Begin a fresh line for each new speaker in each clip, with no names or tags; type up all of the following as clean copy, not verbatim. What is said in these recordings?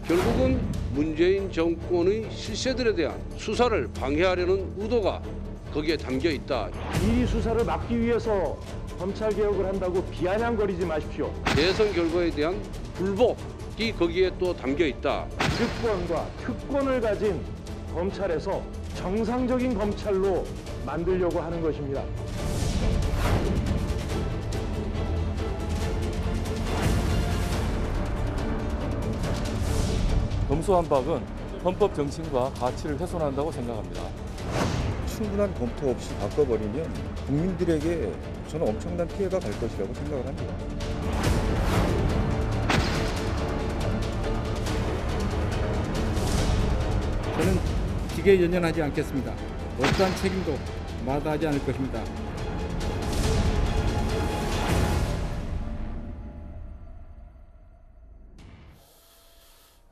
결국은 문재인 정권의 실세들에 대한 수사를 방해하려는 의도가 거기에 담겨 있다.
비리 수사를 막기 위해서 검찰 개혁을 한다고 비아냥거리지 마십시오.
대선 결과에 대한 불복이 거기에 또 담겨 있다.
기득권과 특권을 가진 검찰에서 정상적인 검찰로 만들려고 하는 것입니다.
검수완박은 헌법 정신과 가치를 훼손한다고 생각합니다.
충분한 검토 없이 바꿔버리면 국민들에게 저는 엄청난 피해가 갈 것이라고 생각을 합니다.
저는 직에 연연하지 않겠습니다. 어떠한 책임도 마다하지 않을 것입니다.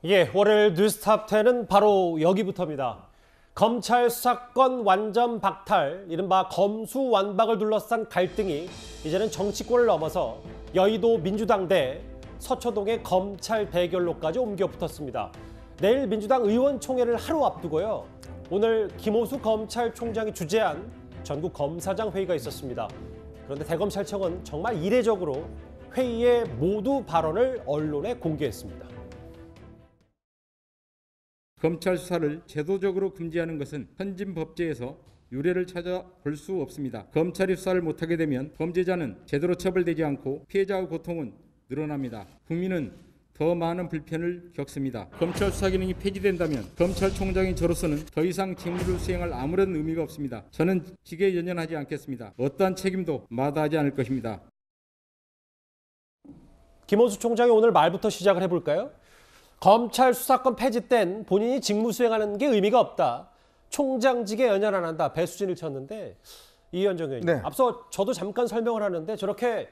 예, 월요일 뉴스탑 10은 바로 여기부터입니다. 검찰 수사권 완전 박탈, 이른바 검수완박을 둘러싼 갈등이 이제는 정치권을 넘어서 여의도 민주당 대 서초동의 검찰 대결로까지 옮겨 붙었습니다. 내일 민주당 의원총회를 하루 앞두고요. 오늘 김호수 검찰총장이 주재한 전국 검사장 회의가 있었습니다. 그런데 대검찰청은 정말 이례적으로 회의에 모두 발언을 언론에 공개했습니다.
검찰 수사를 제도적으로 금지하는 것은 현진 법제에서 유례를 찾아 볼 수 없습니다. 검찰이 수사를 못하게 되면 범죄자는 제대로 처벌되지 않고 피해자의 고통은 늘어납니다. 국민은 더 많은 불편을 겪습니다. 검찰 수사 기능이 폐지된다면 검찰총장인 저로서는 더 이상 직무를 수행할 아무런 의미가 없습니다. 저는 직에 연연하지 않겠습니다. 어떠한 책임도 마다하지 않을 것입니다.
김호수 총장이 오늘 말부터 시작을 해볼까요? 검찰 수사권 폐지 땐 본인이 직무 수행하는 게 의미가 없다. 총장직에 연연 안 한다. 배수진을 쳤는데 이현정 의원님.
네.
앞서 저도 잠깐 설명을 하는데 저렇게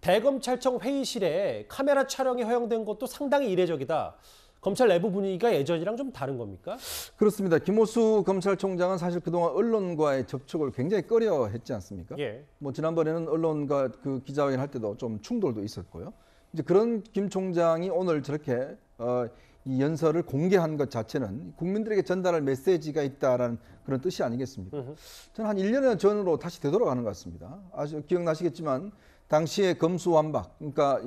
대검찰청 회의실에 카메라 촬영이 허용된 것도 상당히 이례적이다. 검찰 내부 분위기가 예전이랑 좀 다른 겁니까?
그렇습니다. 김호수 검찰총장은 사실 그동안 언론과의 접촉을 굉장히 꺼려했지 않습니까?
예.
뭐 지난번에는 언론과 그 기자회견 할 때도 좀 충돌도 있었고요. 이제 그런 김 총장이 오늘 저렇게 이 연설을 공개한 것 자체는 국민들에게 전달할 메시지가 있다라는 그런 뜻이 아니겠습니까? 저는 한 1년 전으로 다시 되돌아가는 것 같습니다. 아주 기억나시겠지만 당시에 검수완박, 그러니까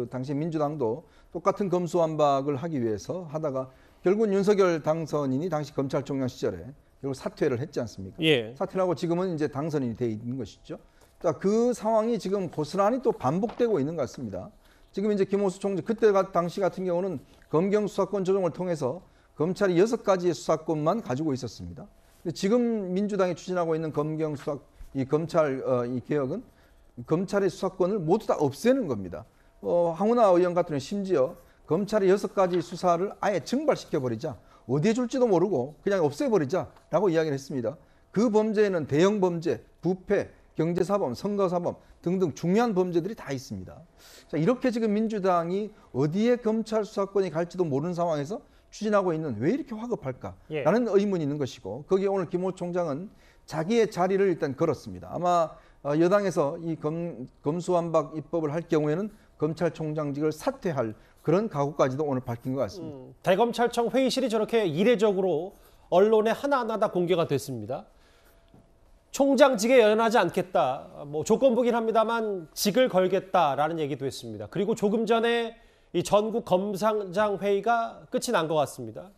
당시 민주당도 똑같은 검수완박을 하기 위해서 하다가 결국은 윤석열 당선인이 당시 검찰총장 시절에 결국 사퇴를 했지 않습니까?
예.
사퇴를 하고 지금은 이제 당선인이 돼 있는 것이죠. 그 상황이 지금 고스란히 또 반복되고 있는 것 같습니다. 지금 이제 김호수 총장 그때 당시 같은 경우는 검경 수사권 조정을 통해서 검찰이 6가지의 수사권만 가지고 있었습니다. 근데 지금 민주당이 추진하고 있는 검경 수사 검찰 이 개혁은 검찰의 수사권을 모두 다 없애는 겁니다. 황운하 의원 같은 경우는 심지어 검찰의 6가지 수사를 아예 증발시켜 버리자, 어디에 줄지도 모르고 그냥 없애버리자라고 이야기를 했습니다. 그 범죄에는 대형 범죄, 부패, 경제사범, 선거사범 등등 중요한 범죄들이 다 있습니다. 자, 이렇게 지금 민주당이 어디에 검찰 수사권이 갈지도 모르는 상황에서 추진하고 있는 왜 이렇게 화급할까라는 의문이 있는 것이고, 거기에 오늘 김호수 총장은 자기의 자리를 일단 걸었습니다. 아마 여당에서 이 검수완박 입법을 할 경우에는 검찰총장직을 사퇴할 그런 각오까지도 오늘 밝힌 것 같습니다.
대검찰청 회의실이 저렇게 이례적으로 언론에 하나하나 다 공개가 됐습니다. 총장직에 연연하지 않겠다. 뭐 조건부긴 합니다만 직을 걸겠다라는 얘기도 했습니다. 그리고 조금 전에 이 전국 검사장 회의가 끝이 난 것 같습니다.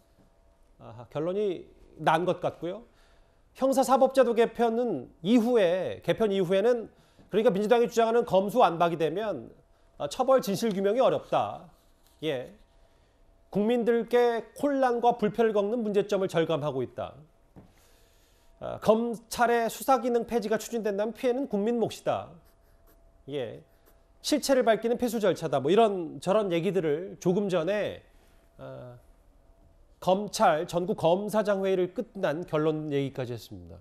결론이 난 것 같고요. 형사사법제도 개편 이후에는 그러니까 민주당이 주장하는 검수완박이 되면 처벌 진실규명이 어렵다. 예, 국민들께 혼란과 불편을 겪는 문제점을 절감하고 있다. 검찰의 수사기능 폐지가 추진된다면 피해는 국민 몫이다. 예, 실체를 밝히는 폐수 절차다. 뭐 이런 저런 얘기들을 조금 전에 검찰 전국 검사장 회의를 끝난 결론 얘기까지 했습니다.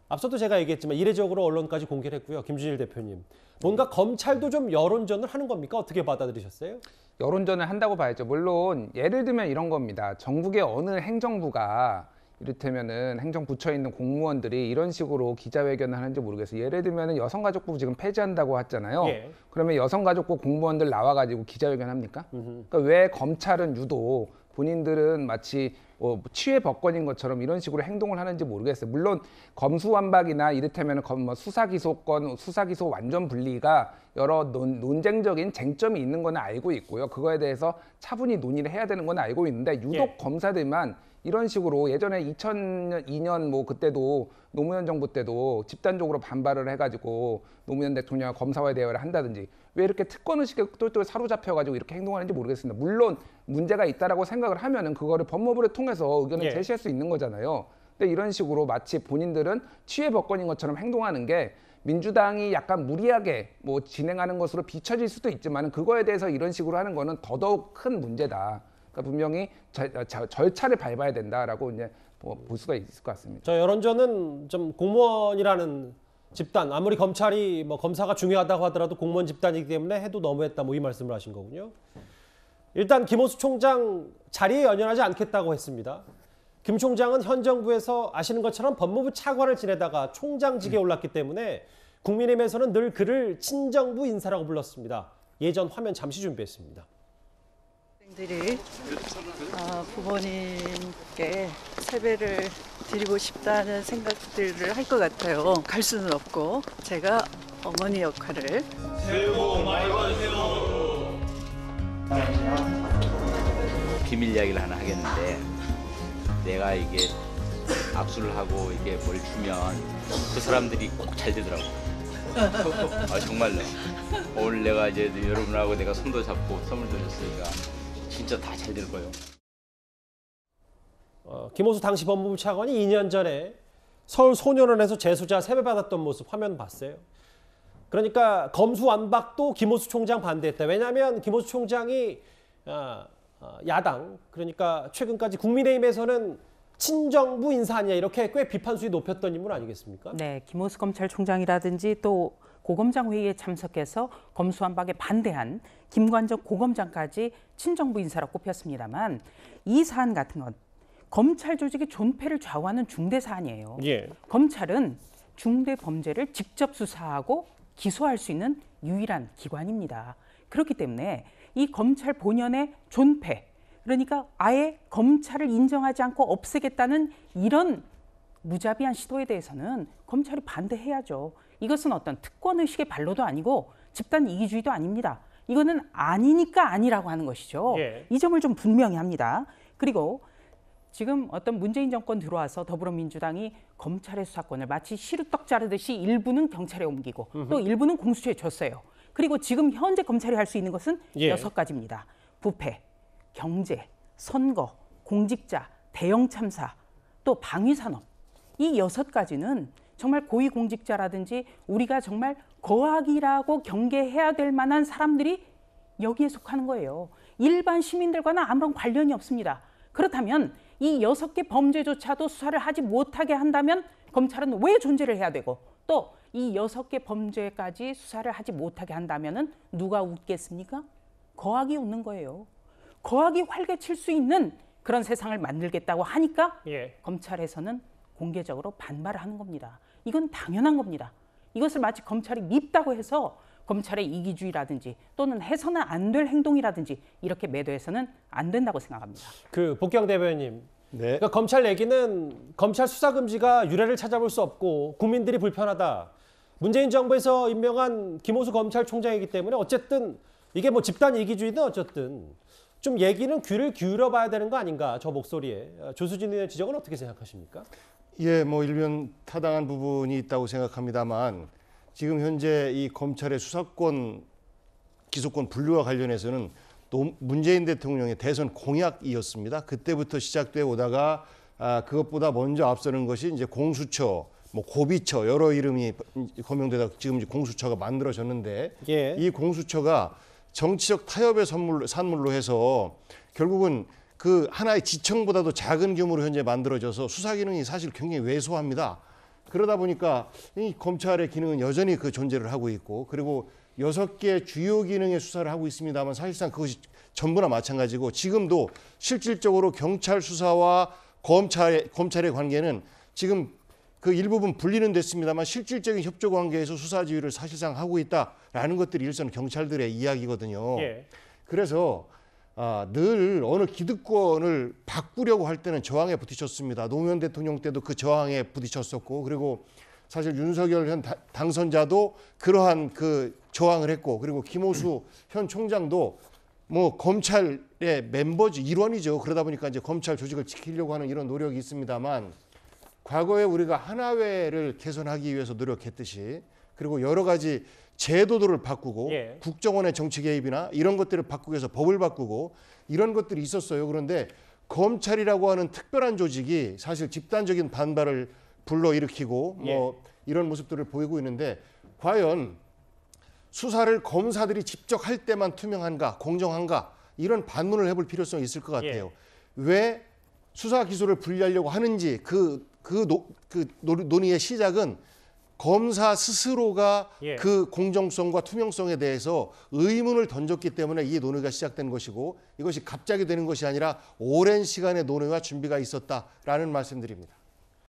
앞서도 제가 얘기했지만 이례적으로 언론까지 공개를 했고요. 김준일 대표님, 뭔가 검찰도 좀 여론전을 하는 겁니까? 어떻게 받아들이셨어요?
여론전을 한다고 봐야죠. 물론 예를 들면 이런 겁니다. 전국의 어느 행정부가 이를테면은 행정부처에 있는 공무원들이 이런 식으로 기자회견을 하는지 모르겠어요. 예를 들면은 여성가족부 지금 폐지한다고 했잖아요.
예.
그러면 여성가족부 공무원들 나와가지고 기자회견 합니까? 그러니까 왜 검찰은 유독 본인들은 마치 치외 법권인 것처럼 이런 식으로 행동을 하는지 모르겠어요. 물론 검수완박이나 이를테면 수사기소권, 수사기소 완전 분리가 여러 논쟁적인 쟁점이 있는 건 알고 있고요. 그거에 대해서 차분히 논의를 해야 되는 건 알고 있는데 유독
예.
검사들만 이런 식으로 예전에 2002년 뭐 그때도 노무현 정부 때도 집단적으로 반발을 해가지고 노무현 대통령 검사와의 대화를 한다든지 왜 이렇게 특권 의식에 또 사로잡혀가지고 이렇게 행동하는지 모르겠습니다. 물론 문제가 있다라고 생각을 하면은 그거를 법무부를 통해서 의견을
예.
제시할 수 있는 거잖아요. 근데 이런 식으로 마치 본인들은 치외 법권인 것처럼 행동하는 게 민주당이 약간 무리하게 뭐 진행하는 것으로 비춰질 수도 있지만 그거에 대해서 이런 식으로 하는 거는 더더욱 큰 문제다. 그러니까 분명히 절차를 밟아야 된다라고 이제 볼 수가 있을 것 같습니다.
저 여론조는 좀 공무원이라는 집단, 아무리 검찰이 뭐 검사가 중요하다고 하더라도 공무원 집단이기 때문에 해도 너무했다 뭐 이 말씀을 하신 거군요. 일단 김호수 총장 자리에 연연하지 않겠다고 했습니다. 김 총장은 현 정부에서 아시는 것처럼 법무부 차관을 지내다가 총장직에 올랐기 때문에 국민의힘에서는 늘 그를 친정부 인사라고 불렀습니다. 예전 화면 잠시 준비했습니다.
들이 부모님께 세배를 드리고 싶다는 생각들을 할 것 같아요. 갈 수는 없고 제가 어머니 역할을. 새해 복 많이 받으세요.
비밀 이야기를 하나 하겠는데 내가 이게 악수를 하고 이게 뭘 주면 그 사람들이 꼭 잘 되더라고. 정말로. 오늘 내가 이제 여러분하고 내가 손도 잡고 선물도 줬으니까 진짜 다 잘 될 거예요.
김호수 당시 법무부 차관이 2년 전에 서울 소년원에서 재수자 세배받았던 모습 화면 봤어요. 그러니까 검수완박도 김호수 총장 반대했다. 왜냐하면 김호수 총장이 야당, 그러니까 최근까지 국민의힘에서는 친정부 인사 아니냐 이렇게 꽤 비판 수위 높였던 인물 아니겠습니까?
네, 김호수 검찰총장이라든지 또 고검장 회의에 참석해서 검수완박에 반대한 김관적 고검장까지 친정부 인사로 꼽혔습니다만 이 사안 같은 건 검찰 조직의 존폐를 좌우하는 중대 사안이에요.
예.
검찰은 중대 범죄를 직접 수사하고 기소할 수 있는 유일한 기관입니다. 그렇기 때문에 이 검찰 본연의 존폐, 그러니까 아예 검찰을 인정하지 않고 없애겠다는 이런 무자비한 시도에 대해서는 검찰이 반대해야죠. 이것은 어떤 특권의식의 발로도 아니고 집단 이기주의도 아닙니다. 이거는 아니니까 아니라고 하는 것이죠.
예.
이 점을 좀 분명히 합니다. 그리고 지금 어떤 문재인 정권 들어와서 더불어민주당이 검찰의 수사권을 마치 시루떡 자르듯이 일부는 경찰에 옮기고 또 일부는 공수처에 줬어요. 그리고 지금 현재 검찰이 할 수 있는 것은
예.
6가지입니다. 부패, 경제, 선거, 공직자, 대형 참사, 또 방위산업. 이 6가지는 정말 고위공직자라든지 우리가 정말 거악이라고 경계해야 될 만한 사람들이 여기에 속하는 거예요. 일반 시민들과는 아무런 관련이 없습니다. 그렇다면 이 6개 범죄조차도 수사를 하지 못하게 한다면 검찰은 왜 존재를 해야 되고 또 이 6개 범죄까지 수사를 하지 못하게 한다면 누가 웃겠습니까? 거악이 웃는 거예요. 거악이 활개칠 수 있는 그런 세상을 만들겠다고 하니까
예.
검찰에서는 공개적으로 반발을 하는 겁니다. 이건 당연한 겁니다. 이것을 마치 검찰이 밉다고 해서 검찰의 이기주의라든지 또는 해서는 안 될 행동이라든지 이렇게 매도해서는 안 된다고 생각합니다.
복경 대변인,
네.
그러니까 검찰 얘기는 검찰 수사 금지가 유례를 찾아볼 수 없고 국민들이 불편하다. 문재인 정부에서 임명한 김호수 검찰총장이기 때문에 어쨌든 이게 뭐 집단 이기주의든 어쨌든 좀 얘기는 귀를 기울여봐야 되는 거 아닌가, 저 목소리에. 조수진 의원의 지적은 어떻게 생각하십니까?
예, 뭐 일면 타당한 부분이 있다고 생각합니다만 지금 현재 이 검찰의 수사권, 기소권 분류와 관련해서는 또 문재인 대통령의 대선 공약이었습니다. 그때부터 시작돼 오다가 그것보다 먼저 앞서는 것이 이제 공수처, 뭐 고비처 여러 이름이 거명되다 지금 이제 공수처가 만들어졌는데
예.
이 공수처가 정치적 타협의 산물로 해서 결국은 그 하나의 지청보다도 작은 규모로 현재 만들어져서 수사 기능이 사실 굉장히 왜소합니다. 그러다 보니까 이 검찰의 기능은 여전히 그 존재를 하고 있고 그리고 6개 주요 기능의 수사를 하고 있습니다만 사실상 그것이 전부나 마찬가지고 지금도 실질적으로 경찰 수사와 검찰의 관계는 지금 그 일부분 분리는 됐습니다만 실질적인 협조 관계에서 수사 지휘를 사실상 하고 있다라는 것들이 일선 경찰들의 이야기거든요.
예.
그래서 늘 어느 기득권을 바꾸려고 할 때는 저항에 부딪혔습니다. 노무현 대통령 때도 그 저항에 부딪혔었고, 그리고 사실 윤석열 현 당선자도 그러한 그 저항을 했고, 그리고 김호수 현 총장도 뭐 검찰의 멤버지 일원이죠. 그러다 보니까 이제 검찰 조직을 지키려고 하는 이런 노력이 있습니다만, 과거에 우리가 하나회를 개선하기 위해서 노력했듯이, 그리고 여러 가지 제도들을 바꾸고
예.
국정원의 정치 개입이나 이런 것들을 바꾸기 위해서 법을 바꾸고 이런 것들이 있었어요. 그런데 검찰이라고 하는 특별한 조직이 사실 집단적인 반발을 불러일으키고 뭐 이런 모습들을 보이고 있는데, 과연 수사를 검사들이 직접 할 때만 투명한가, 공정한가, 이런 반문을 해볼 필요성이 있을 것 같아요. 왜 수사 기소를 분리하려고 하는지 그 논의의 시작은 검사 스스로가 그 공정성과 투명성에 대해서 의문을 던졌기 때문에 이 논의가 시작된 것이고, 이것이 갑자기 되는 것이 아니라 오랜 시간의 논의와 준비가 있었다라는 말씀드립니다.